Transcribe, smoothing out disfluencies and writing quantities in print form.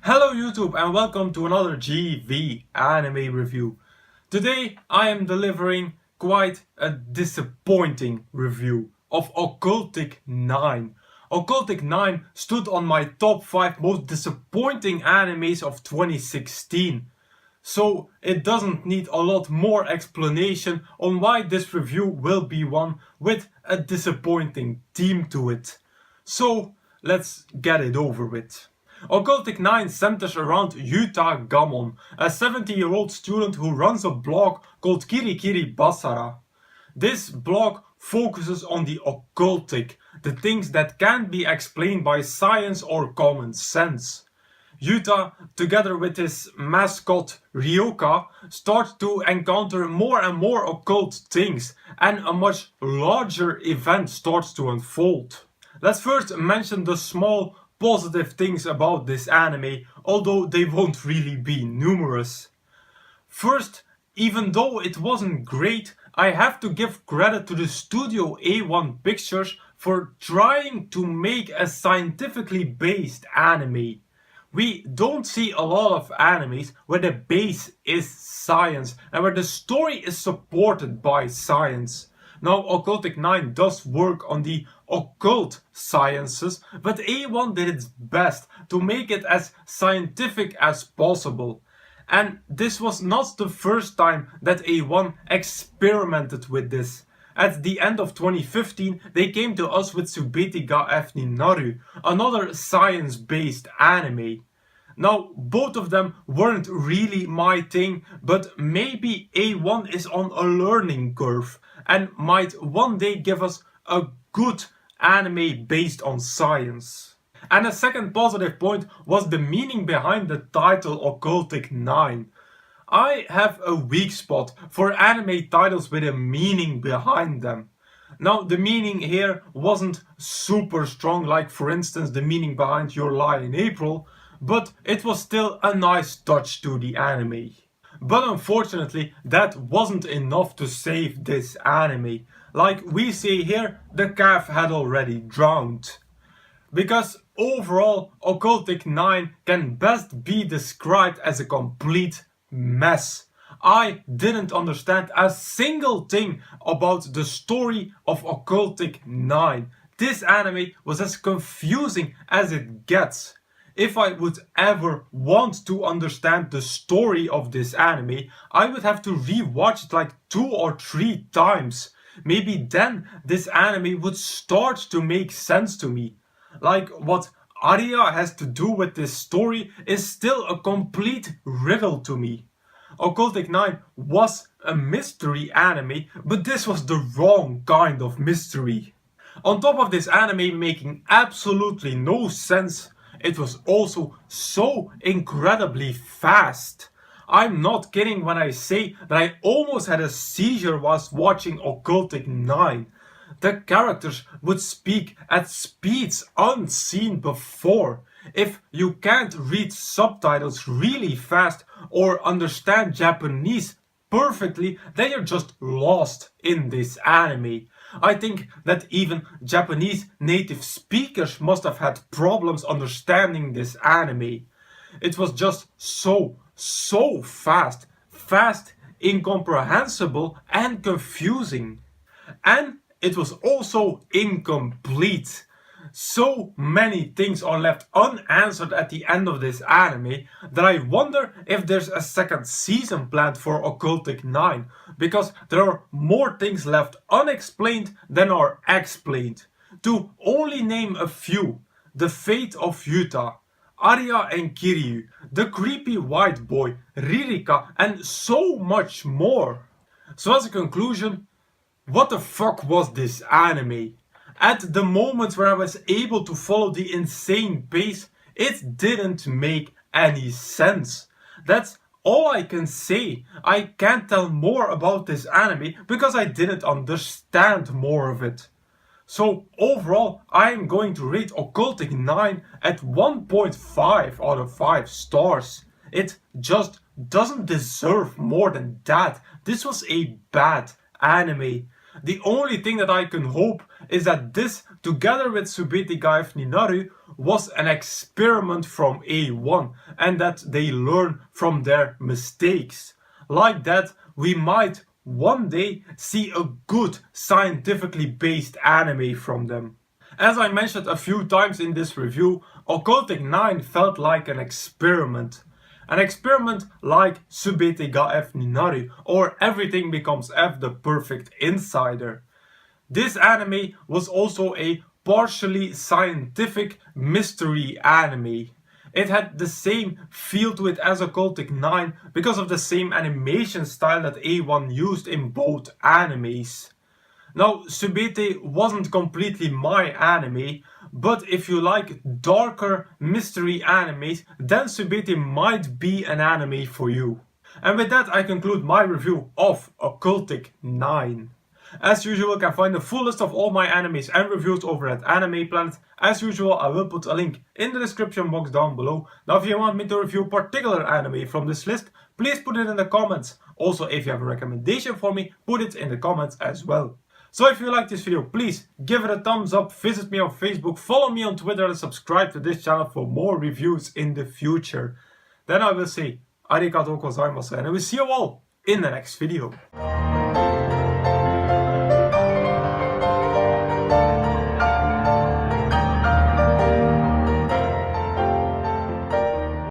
Hello YouTube and welcome to another GV anime review. Today I am delivering quite a disappointing review of Occultic 9. Occultic 9 stood on my top 5 most disappointing animes of 2016. So it doesn't need a lot more explanation on why this review will be one with a disappointing theme to it. So let's get it over with. Occultic 9 centers around Yuta Gamon, a 70-year-old student who runs a blog called Kirikiri Basara. This blog focuses on the occultic, the things that can't be explained by science or common sense. Yuta, together with his mascot Ryoka, start to encounter more and more occult things, and a much larger event starts to unfold. Let's first mention the small positive things about this anime, although they won't really be numerous. First, even though it wasn't great, I have to give credit to the studio A1 Pictures for trying to make a scientifically based anime. We don't see a lot of animes where the base is science and where the story is supported by science. Now, Occultic 9 does work on the occult sciences, but A1 did its best to make it as scientific as possible. And this was not the first time that A1 experimented with this. At the end of 2015, they came to us with Subeti ga Efni Naru, another science-based anime. Now, both of them weren't really my thing, but maybe A1 is on a learning curve and might one day give us a good anime based on science. And a second positive point was the meaning behind the title Occultic 9. I have a weak spot for anime titles with a meaning behind them. Now, the meaning here wasn't super strong, like for instance the meaning behind Your Lie in April, but it was still a nice touch to the anime. But unfortunately, that wasn't enough to save this anime. Like we see here, the calf had already drowned. Because overall, Occultic 9 can best be described as a complete mess. I didn't understand a single thing about the story of Occultic 9. This anime was as confusing as it gets. If I would ever want to understand the story of this anime, I would have to rewatch it like 2 or 3 times. Maybe then this anime would start to make sense to me. Like what Arya has to do with this story is still a complete riddle to me. Occultic 9 was a mystery anime, but this was the wrong kind of mystery. On top of this anime making absolutely no sense, it was also so incredibly fast. I'm not kidding when I say that I almost had a seizure whilst watching Occultic 9. The characters would speak at speeds unseen before. If you can't read subtitles really fast or understand Japanese perfectly, then you're just lost in this anime. I think that even Japanese native speakers must have had problems understanding this anime. It was just so fast. Fast, incomprehensible and confusing. And it was also incomplete. So many things are left unanswered at the end of this anime that I wonder if there's a second season planned for Occultic 9, because there are more things left unexplained than are explained. To only name a few: the fate of Yuta, Arya and Kiryu, the creepy white boy, Ririka, and so much more. So as a conclusion, what the fuck was this anime? At the moments where I was able to follow the insane pace, it didn't make any sense. That's all I can say. I can't tell more about this anime because I didn't understand more of it. So overall, I am going to rate Occultic 9 at 1.5 out of 5 stars. It just doesn't deserve more than that. This was a bad anime. The only thing that I can hope is that this, together with Subeti ga Efni Naru, was an experiment from A1 and that they learn from their mistakes. Like that, we might one day see a good scientifically based anime from them. As I mentioned a few times in this review, Occultic 9 felt like an experiment. An experiment like Subete ga F Ninaru or Everything Becomes F the Perfect Insider. This anime was also a partially scientific mystery anime. It had the same feel to it as Occultic 9 because of the same animation style that A1 used in both animes. Now, Subete wasn't completely my anime, but if you like darker mystery animes, then Subete might be an anime for you. And with that, I conclude my review of Occultic 9. As usual, you can find the full list of all my animes and reviews over at Anime Planet. As usual, I will put a link in the description box down below. Now, if you want me to review a particular anime from this list, please put it in the comments. Also, if you have a recommendation for me, put it in the comments as well. So if you like this video, please give it a thumbs up, visit me on Facebook, follow me on Twitter and subscribe to this channel for more reviews in the future. Then I will say arigatou gozaimasu and I will see you all in the next video.